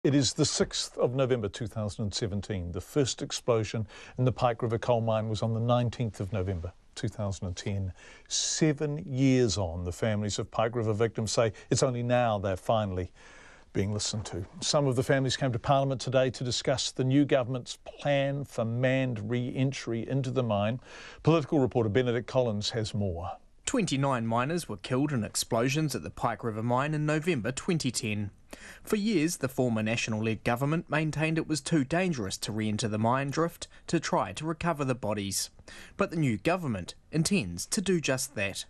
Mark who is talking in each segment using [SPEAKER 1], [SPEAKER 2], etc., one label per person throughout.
[SPEAKER 1] It is the 6th of November 2017. The first explosion in the Pike River coal mine was on the 19th of November 2010. 7 years on, the families of Pike River victims say it's only now they're finally being listened to. Some of the families came to Parliament today to discuss the new government's plan for manned re-entry into the mine. Political reporter Benedict Collins has more.
[SPEAKER 2] 29 miners were killed in explosions at the Pike River mine in November 2010. For years, the former National-led government maintained it was too dangerous to re-enter the mine drift to try to recover the bodies. But the new government intends to do just that.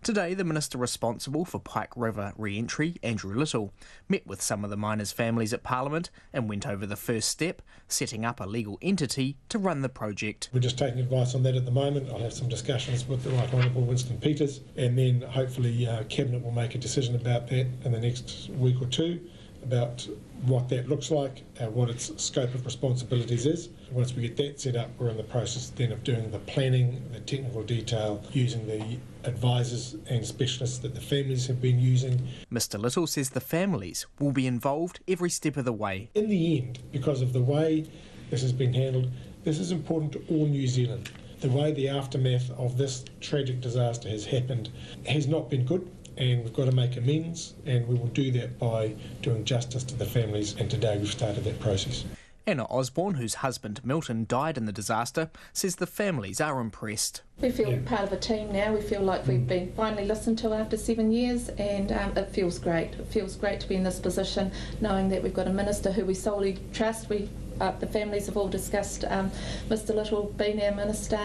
[SPEAKER 2] Today, the minister responsible for Pike River Re-entry, Andrew Little, met with some of the miners' families at Parliament and went over the first step, setting up a legal entity to run the project.
[SPEAKER 3] We're just taking advice on that at the moment. I'll have some discussions with the Right Honourable Winston Peters, and then hopefully Cabinet will make a decision about that in the next week or two, about what that looks like, what its scope of responsibilities is. Once we get that set up, we're in the process then of doing the planning, the technical detail, using the advisors and specialists that the families have been using.
[SPEAKER 2] Mr Little says the families will be involved every step of the way.
[SPEAKER 3] In the end, because of the way this has been handled, this is important to all New Zealand. The way the aftermath of this tragic disaster has happened has not been good, and we've got to make amends, and we will do that by doing justice to the families, and today we've started that process.
[SPEAKER 2] Anna Osborne, whose husband Milton died in the disaster, says the families are impressed.
[SPEAKER 4] We feel part of a team now. We feel like we've been finally listened to after 7 years, and it feels great. It feels great to be in this position, knowing that we've got a minister who we solely trust. The families have all discussed Mr Little being our minister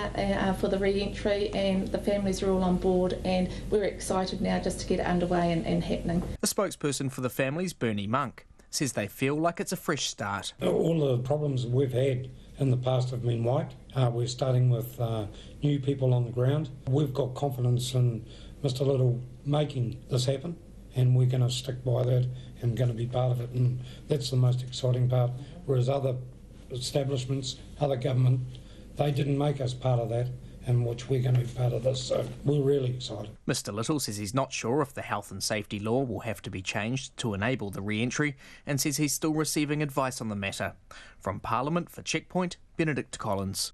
[SPEAKER 4] for the re-entry, and the families are all on board, and we're excited now just to get it underway and happening.
[SPEAKER 2] A spokesperson for the families, Bernie Monk, says they feel like it's a fresh start.
[SPEAKER 5] All the problems we've had in the past have been wiped. We're starting with new people on the ground. We've got confidence in Mr Little making this happen, and we're going to stick by that and going to be part of it, and that's the most exciting part. Whereas other establishments, other government, they didn't make us part of that, and which we're going to be part of this, so we're really excited.
[SPEAKER 2] Mr Little says he's not sure if the health and safety law will have to be changed to enable the re-entry, and says he's still receiving advice on the matter. From Parliament for Checkpoint, Benedict Collins.